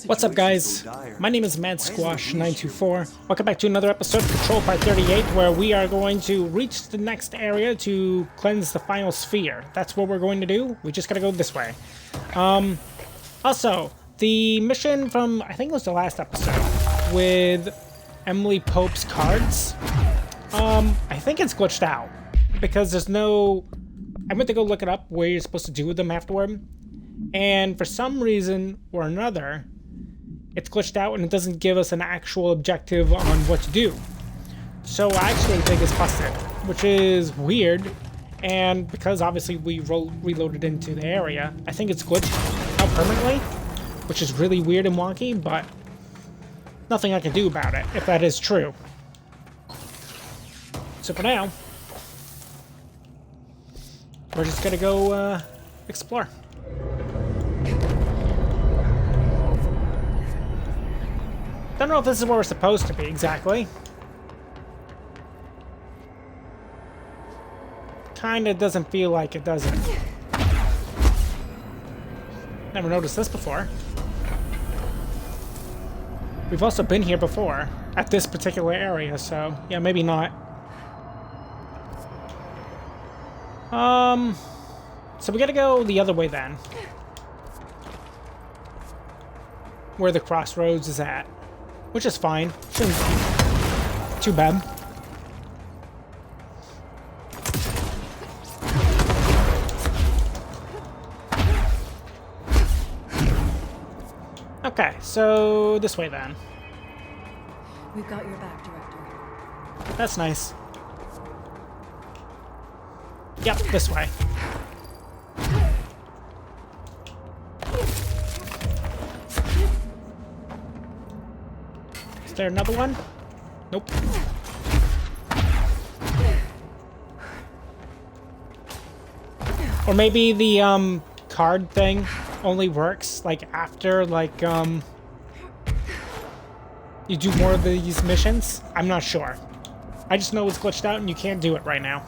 What's up, guys? My name is MadSquash924. Welcome back to another episode of Control Part 38, where we are going to reach the next area to cleanse the final sphere. That's what we're going to do. We just gotta go this way. Also, the mission from, I think it was the last episode, with Emily Pope's cards, I think it's glitched out, because there's no... I went to go look it up where you're supposed to do with them afterward, and for some reason or another, it's glitched out and it doesn't give us an actual objective on what to do. So I actually think it's busted, which is weird, and because obviously we reloaded into the area, I think it's glitched out permanently, which is really weird and wonky, but nothing I can do about it, if that is true. So for now, we're just gonna go explore. Don't know if this is where we're supposed to be exactly. Kinda doesn't feel like it, does it? Never noticed this before. We've also been here before, at this particular area, so yeah, maybe not. So we gotta go the other way then. Where the crossroads is at. Which is fine. Shouldn't be too bad. Okay, so this way then. We've got your back, Director. That's nice. Yep, this way. Is there another one? Nope. Or maybe the card thing only works like after you do more of these missions. I'm not sure. I just know it's glitched out and you can't do it right now.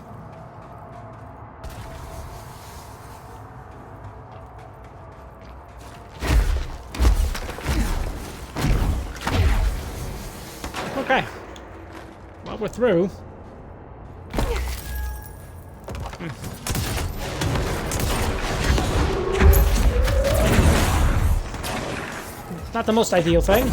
Okay. Well, we're through. Not the most ideal thing.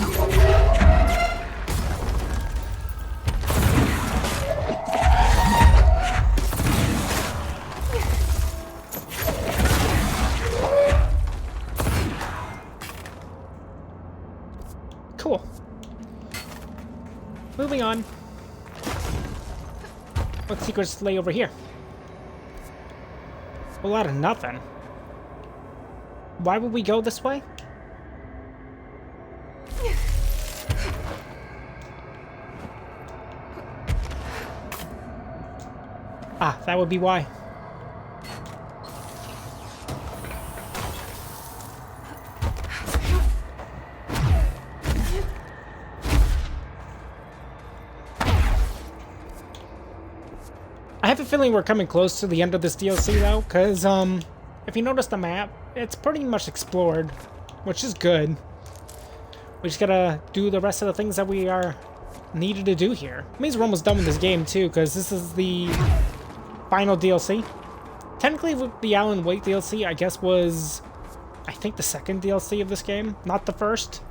Cool. Moving on. What secrets lay over here? A lot of nothing. Why would we go this way? Ah, that would be why. I have a feeling we're coming close to the end of this DLC though, because if you notice the map, it's pretty much explored, which is good. We just gotta do the rest of the things that we are needed to do here. It means we're almost done with this game too, because this is the final DLC. Technically, with the Alan Wake DLC, I guess was, I think, the second DLC of this game, not the first.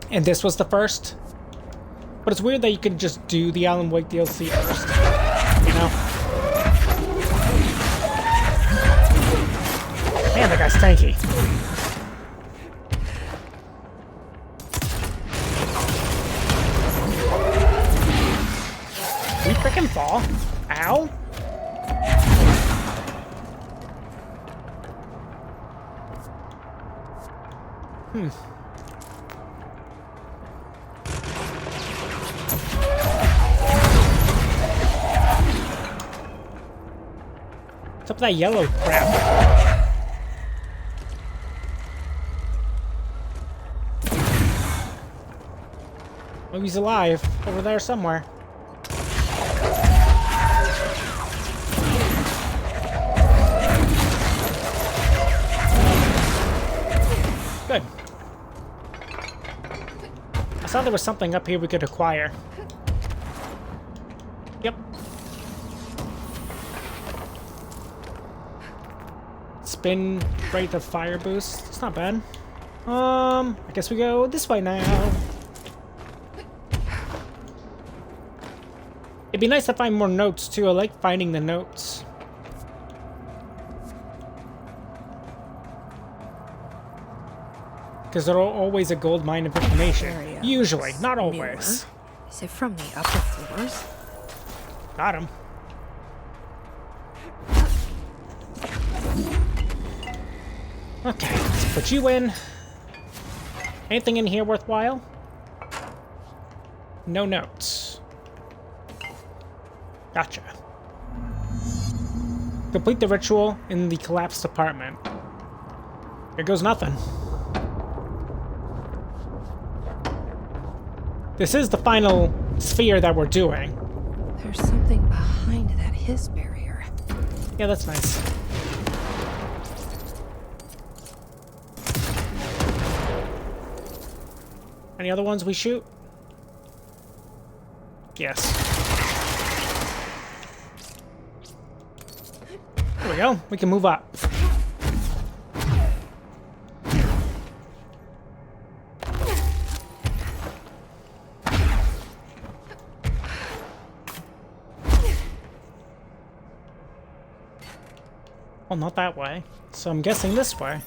And this was the first. But it's weird that you could just do the Alan Wake DLC first. You know? Man, that guy's tanky. We frickin' fall? Ow? What's up with that yellow crap? Oh, he's alive. Over there somewhere. Good. saw there was something up here we could acquire. Yep. Spin rate of fire boost. It's not bad. I guess we go this way now. It'd be nice to find more notes too. I like finding the notes. Because they're always a gold mine of information. Usually, not always. Is it from the upper floors? Got him. Okay, let's put you in. Anything in here worthwhile? No notes. Gotcha. Complete the ritual in the collapsed apartment. Here goes nothing. This is the final sphere that we're doing. There's something behind that his barrier. Yeah, that's nice. Any other ones we shoot? Yes. There we go. We can move up. Well, not that way. So I'm guessing this way.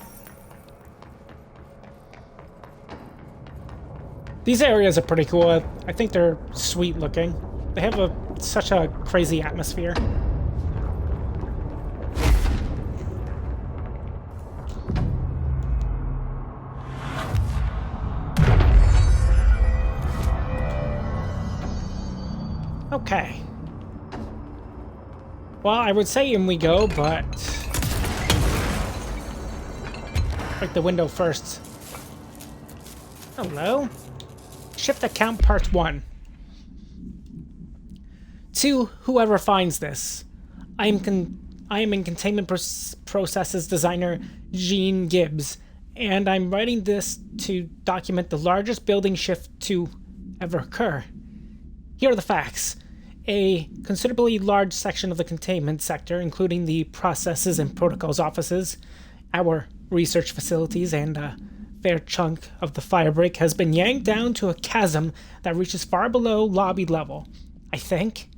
These areas are pretty cool. I think they're sweet looking. They have such a crazy atmosphere. Okay. Well, I would say in we go, but... break the window first. Hello? Shift account part 1. To whoever finds this, I am in Containment Processes designer Gene Gibbs, and I'm writing this to document the largest building shift to ever occur. Here are the facts. A considerably large section of the containment sector, including the processes and protocols offices, our research facilities, and a fair chunk of the firebreak has been yanked down to a chasm that reaches far below lobby level. I think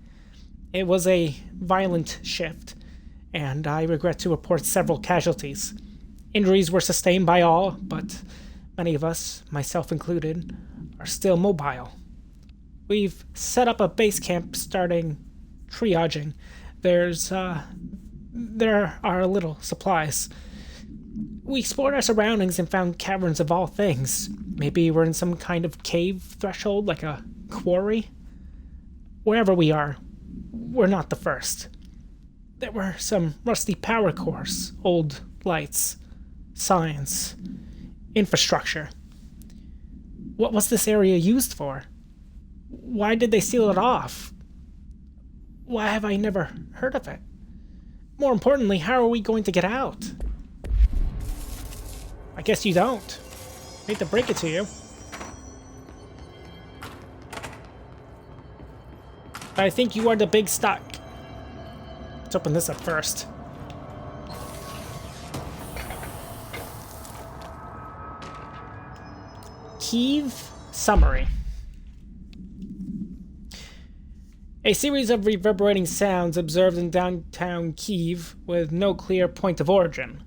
it was a violent shift, and I regret to report several casualties. Injuries were sustained by all, but many of us, myself included, are still mobile. We've set up a base camp starting triaging. There are little supplies. We explored our surroundings and found caverns of all things. Maybe we're in some kind of cave threshold, like a quarry? Wherever we are, we're not the first. There were some rusty power cores, old lights, signs, infrastructure. What was this area used for? Why did they seal it off? Why have I never heard of it? More importantly, how are we going to get out? I guess you don't. Hate to break it to you. But I think you are the big stuck. Let's open this up first. Kiev Summary. A series of reverberating sounds observed in downtown Kiev with no clear point of origin.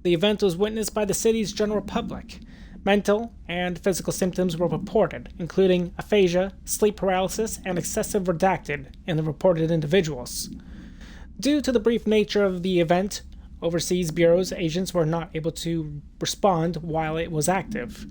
The event was witnessed by the city's general public. Mental and physical symptoms were reported, including aphasia, sleep paralysis, and excessive redacted in the reported individuals. Due to the brief nature of the event, overseas bureaus' agents were not able to respond while it was active.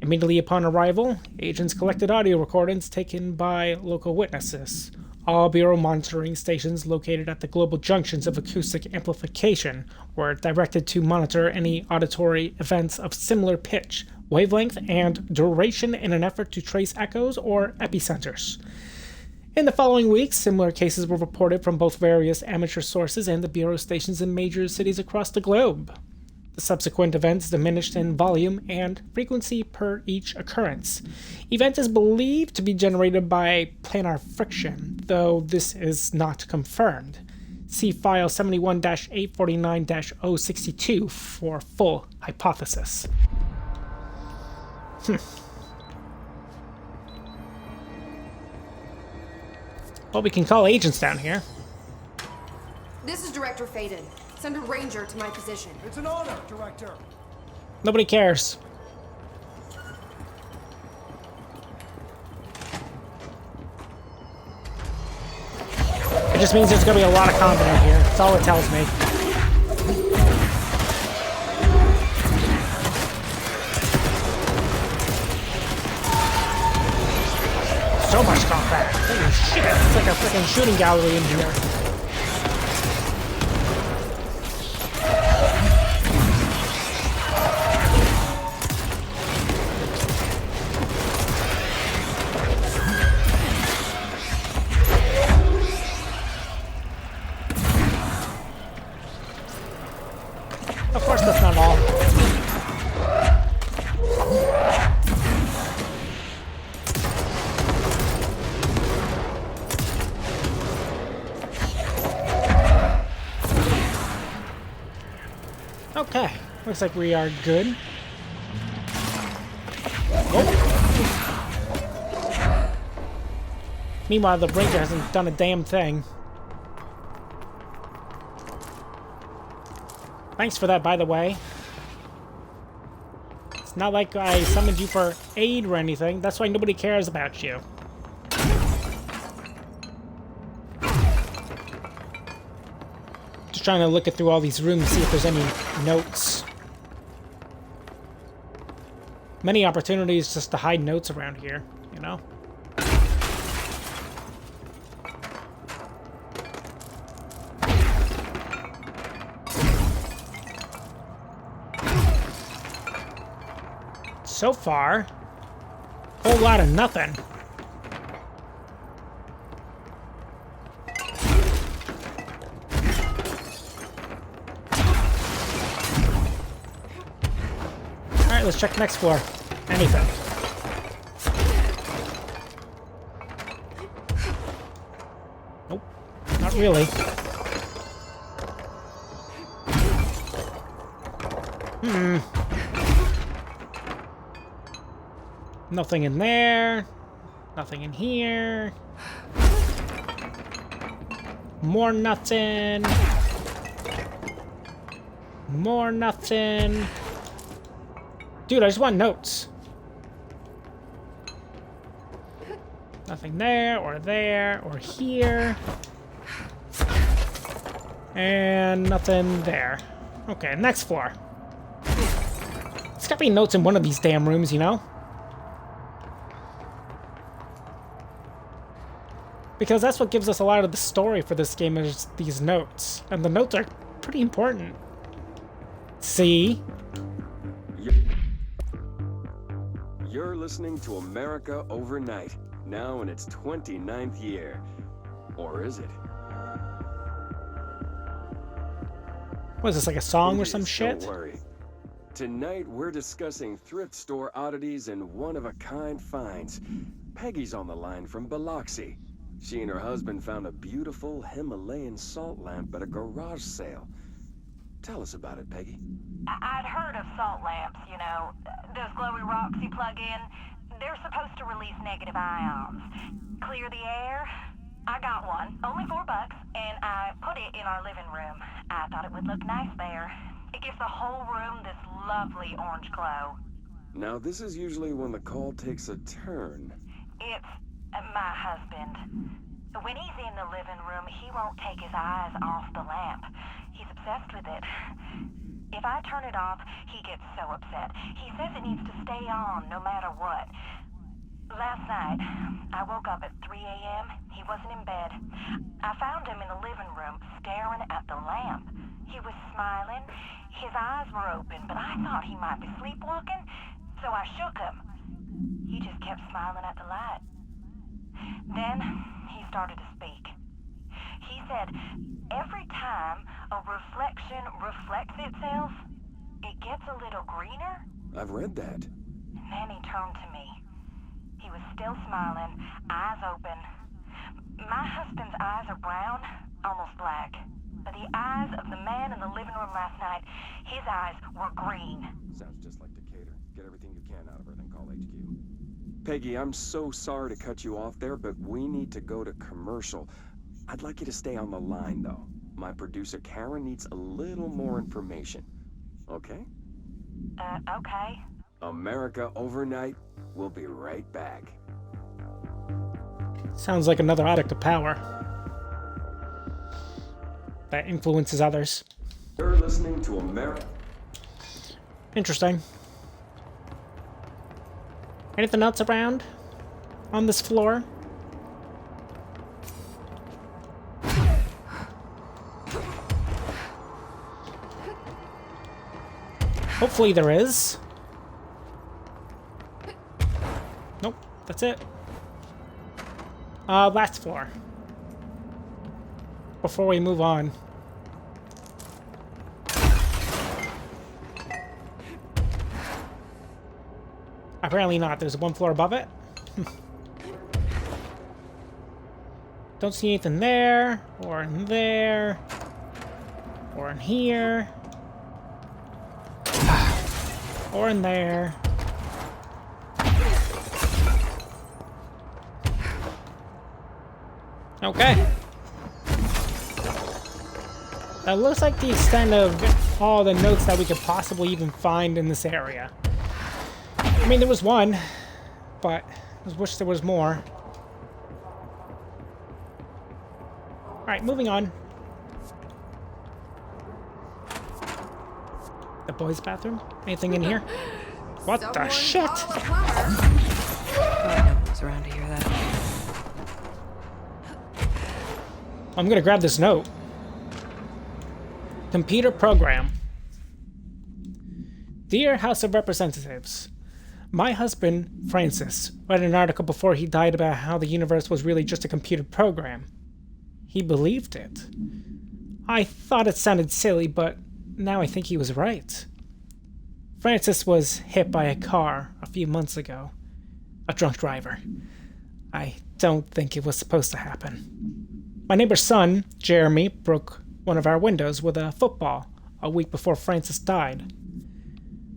Immediately upon arrival, agents collected audio recordings taken by local witnesses. All bureau monitoring stations located at the global junctions of acoustic amplification were directed to monitor any auditory events of similar pitch, wavelength, and duration in an effort to trace echoes or epicenters. In the following weeks, similar cases were reported from both various amateur sources and the bureau stations in major cities across the globe. The subsequent events diminished in volume and frequency per each occurrence. Event is believed to be generated by planar friction, though this is not confirmed. See file 71-849-062 for full hypothesis. Well, we can call agents down here. This is Director Faden. Send a ranger to my position. It's an honor, Director. Nobody cares. It just means there's gonna be a lot of combat in here. That's all it tells me. So much combat. Holy shit, it's like a freaking shooting gallery in here. Of course, that's not all. Okay, looks like we are good. Oh. Meanwhile, the ranger hasn't done a damn thing. Thanks for that, by the way. It's not like I summoned you for aid or anything. That's why nobody cares about you. Just trying to look through all these rooms, see if there's any notes. Many opportunities just to hide notes around here, you know? So far, a whole lot of nothing. Alright, let's check the next floor. Anything. Nope, not really. Nothing in there. Nothing in here. More nothing. More nothing. Dude, I just want notes. Nothing there, or here. And nothing there. Okay, next floor. There's gotta be notes in one of these damn rooms, you know? Because that's what gives us a lot of the story for this game is these notes. And the notes are pretty important. See? You're listening to America Overnight, now in its 29th year. Or is it? What is this, like a song or some Please shit? Don't worry. Tonight we're discussing thrift store oddities and one-of-a-kind finds. Peggy's on the line from Biloxi. She and her husband found a beautiful Himalayan salt lamp at a garage sale. Tell us about it, Peggy. I'd heard of salt lamps, you know, those glowy rocks you plug in. They're supposed to release negative ions. Clear the air? I got one, only $4, and I put it in our living room. I thought it would look nice there. It gives the whole room this lovely orange glow. Now, this is usually when the call takes a turn. It's my husband. When he's in the living room, he won't take his eyes off the lamp. He's obsessed with it. If I turn it off, he gets so upset. He says it needs to stay on no matter what. Last night, I woke up at 3 a.m. He wasn't in bed. I found him in the living room, staring at the lamp. He was smiling. His eyes were open, but I thought he might be sleepwalking, so I shook him. He just kept smiling at the light. Then, he started to speak. He said, every time a reflection reflects itself, gets a little greener. I've read that. And then he turned to me. He was still smiling, eyes open. My husband's eyes are brown, almost black. But the eyes of the man in the living room last night, his eyes were green. Sounds just like Decatur. Get everything you can out of her, then call HQ. Peggy, I'm so sorry to cut you off there, but we need to go to commercial. I'd like you to stay on the line, though. My producer, Karen, needs a little more information. Okay? Okay. America Overnight. We'll be right back. Sounds like another addict of power that influences others. You're listening to America. Interesting. Anything else around on this floor? Hopefully there is. Nope, that's it. Last floor. Before we move on. Apparently not. There's one floor above it. Don't see anything there, or in there, or in here, or in there. Okay. That looks like the extent of all the notes that we could possibly even find in this area. I mean, there was one, but I just wish there was more. Alright, moving on. The boys' bathroom? Anything in here? What the Someone shit? call a plumber. No one's around to hear that. I'm gonna grab this note. Computer program. Dear House of Representatives, my husband, Francis, read an article before he died about how the universe was really just a computer program. He believed it. I thought it sounded silly, but now I think he was right. Francis was hit by a car a few months ago. A drunk driver. I don't think it was supposed to happen. My neighbor's son, Jeremy, broke one of our windows with a football a week before Francis died.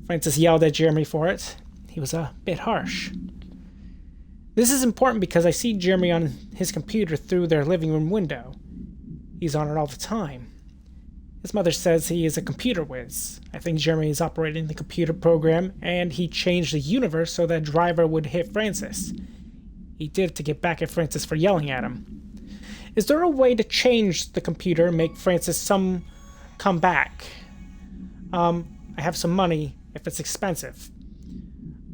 Francis yelled at Jeremy for it. He was a bit harsh. This is important because I see Jeremy on his computer through their living room window. He's on it all the time. His mother says he is a computer whiz. I think Jeremy is operating the computer program, and he changed the universe so that driver would hit Francis. He did it to get back at Francis for yelling at him. Is there a way to change the computer and make Francis come back? I have some money if it's expensive.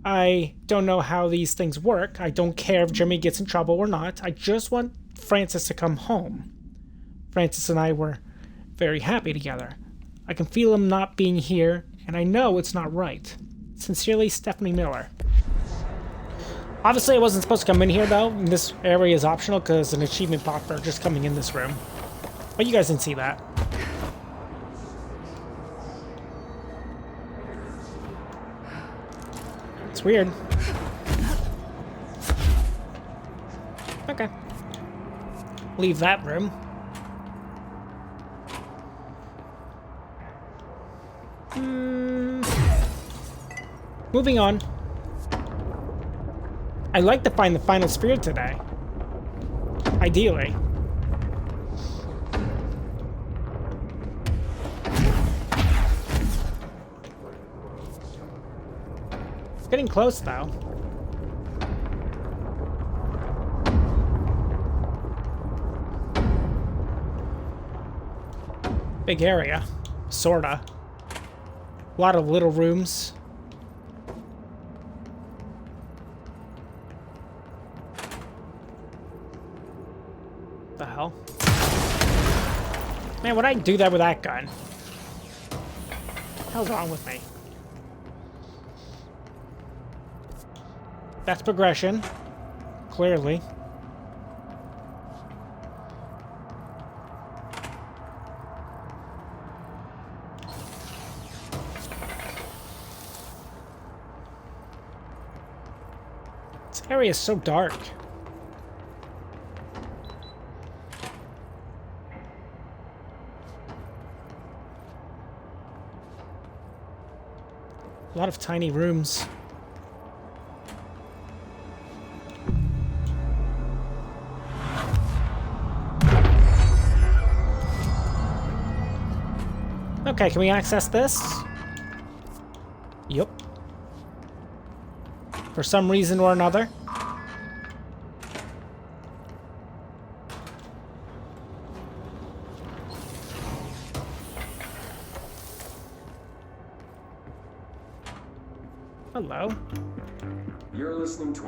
I don't know how these things work. I don't care if Jeremy gets in trouble or not. I just want Francis to come home. Francis and I were very happy together. I can feel him not being here, and I know it's not right. Sincerely, Stephanie Miller. Obviously, I wasn't supposed to come in here, though. And this area is optional because an achievement popped for just coming in this room. But you guys didn't see that. It's weird. Okay. Leave that room. Moving on. I'd like to find the final spear today. Ideally. Getting close, though. Big area. Sorta. A lot of little rooms. The hell? Man, would I do that with that gun? What the hell's wrong with me? That's progression. Clearly. area is so dark. A lot of tiny rooms. Okay, can we access this? Yup. For some reason or another. Hello. You're listening to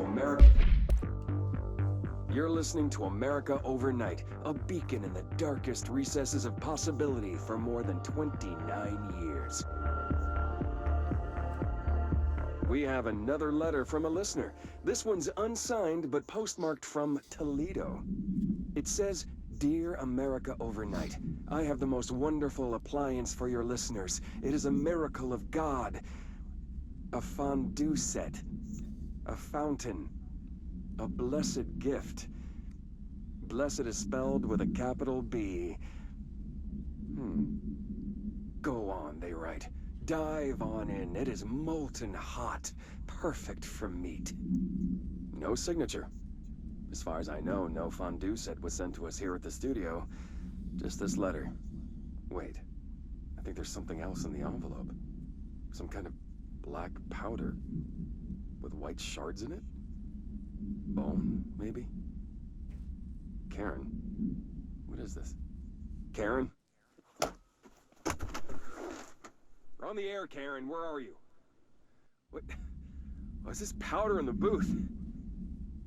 America Overnight, a beacon in the darkest recesses of possibility for more than 29 years. We have another letter from a listener. This one's unsigned, but postmarked from Toledo. It says, "Dear America Overnight, I have the most wonderful appliance for your listeners. It is a miracle of God. A fondue set. A fountain. A blessed gift. Blessed is spelled with a capital B. Go on, they write. Dive on in. It is molten hot. Perfect for meat." No signature. As far as I know, no fondue set was sent to us here at the studio. Just this letter. Wait. I think there's something else in the envelope. Some kind of black powder. With white shards in it? Bone, maybe? Karen? What is this? Karen? We're on the air, Karen. Where are you? What? Oh, is this powder in the booth?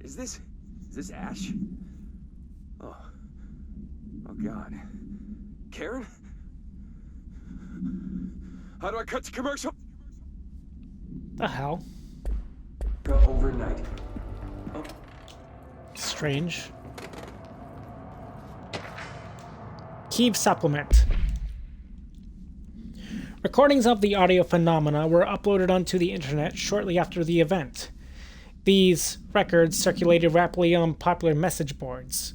Is this ash? Oh. Oh, God. Karen? How do I cut to commercial? The hell? Overnight. Oh. Strange. Kiev supplement. Recordings of the audio phenomena were uploaded onto the internet shortly after the event. These records circulated rapidly on popular message boards.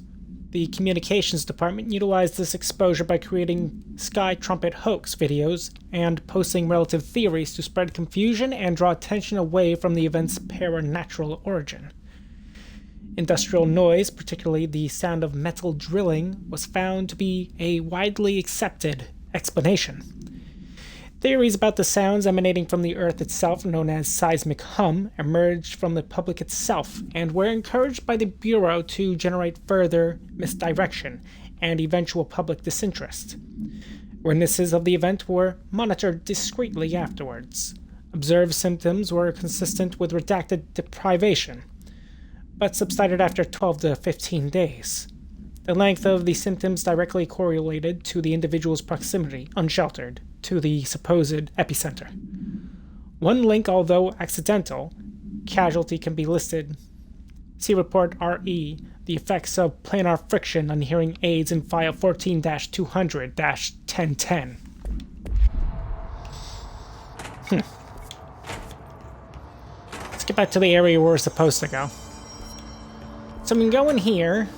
The communications department utilized this exposure by creating Sky Trumpet hoax videos and posting relative theories to spread confusion and draw attention away from the event's paranatural origin. Industrial noise, particularly the sound of metal drilling, was found to be a widely accepted explanation. Theories about the sounds emanating from the Earth itself, known as seismic hum, emerged from the public itself and were encouraged by the Bureau to generate further misdirection and eventual public disinterest. Witnesses of the event were monitored discreetly afterwards. Observed symptoms were consistent with redacted deprivation, but subsided after 12 to 15 days. The length of the symptoms directly correlated to the individual's proximity, unsheltered, to the supposed epicenter. One link, although accidental, casualty can be listed. See Report RE, the effects of planar friction on hearing aids in file 14-200-1010. Let's get back to the area where we're supposed to go. So we can go in here,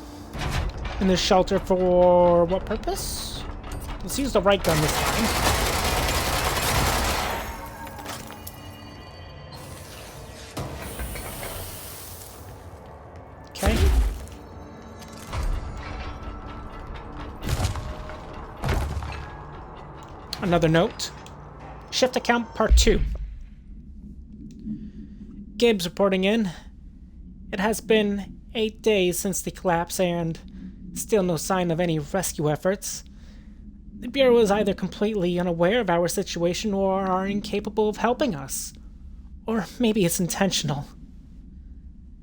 in the shelter for what purpose? Let's use the right gun this time. Okay. Another note. Shift account part 2. Gibbs reporting in. It has been 8 days since the collapse and still no sign of any rescue efforts. The Bureau is either completely unaware of our situation or are incapable of helping us. Or maybe it's intentional.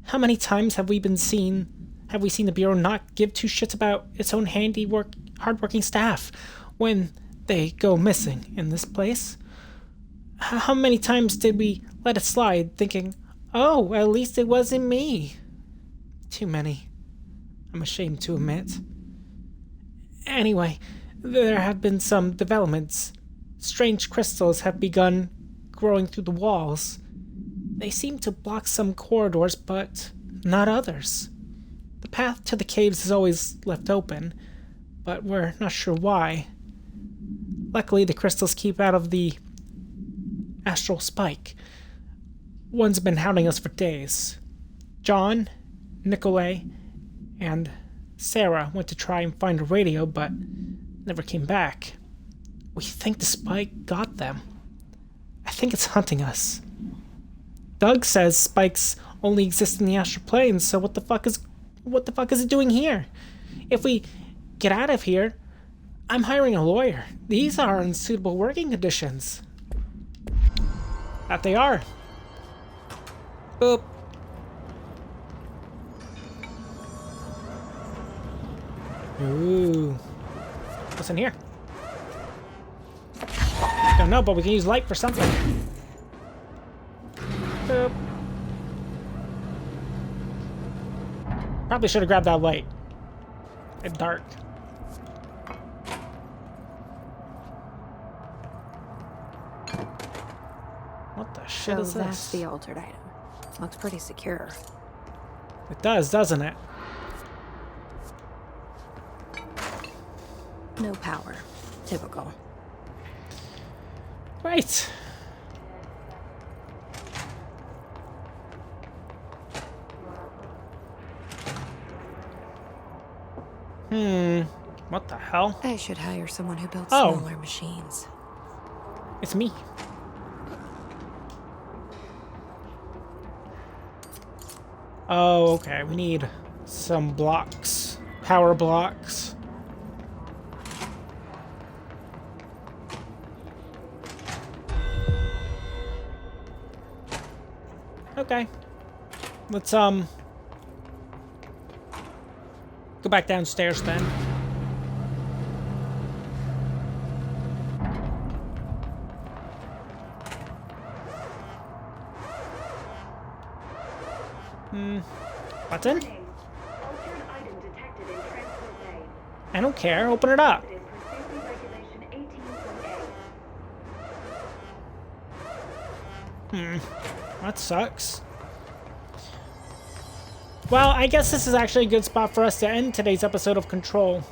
How many times have we seen the Bureau not give two shits about its own hardworking staff when they go missing in this place? How many times did we let it slide thinking, oh, at least it wasn't me? Too many. I'm ashamed to admit. Anyway, there have been some developments. Strange crystals have begun growing through the walls. They seem to block some corridors, but not others. The path to the caves is always left open, but we're not sure why. Luckily, the crystals keep out of the astral spike. One's been hounding us for days. John, Nikolai, and Sarah went to try and find a radio, but never came back. We think the spike got them. I think it's hunting us. Doug says spikes only exist in the astral plane, so what the fuck is it doing here? If we get out of here, I'm hiring a lawyer. These are unsuitable working conditions. That they are. Boop. Ooh. What's in here? Don't know, but we can use light for something. Boop. Probably should have grabbed that light. It's dark. What the shit So is that's this? the altered item. Looks pretty secure. It does, doesn't it? No power. Typical. Right. What the hell? I should hire someone who builds Oh. smaller machines. It's me. Oh, okay. We need some blocks. Power blocks. Okay. Let's, go back downstairs then. Button? Altered item detected in Transport Bay. I don't care. Open it up. It is for safety regulation 18.A. That sucks. Well, I guess this is actually a good spot for us to end today's episode of Control.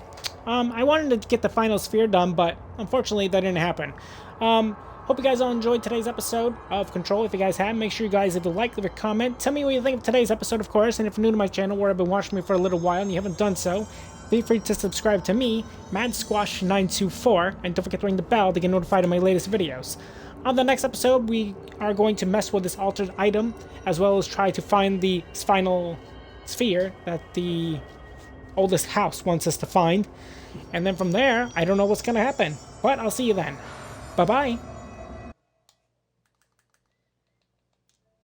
I wanted to get the final sphere done, but unfortunately that didn't happen. Hope you guys all enjoyed today's episode of Control. If you guys have, make sure you guys leave a like, leave a comment. Tell me what you think of today's episode, of course. And if you're new to my channel, where I've been watching me for a little while and you haven't done so, feel free to subscribe to me, MadSquash924, and don't forget to ring the bell to get notified of my latest videos. On the next episode, we are going to mess with this altered item, as well as try to find the final sphere that the oldest house wants us to find. And then from there, I don't know what's going to happen. But I'll see you then. Bye-bye.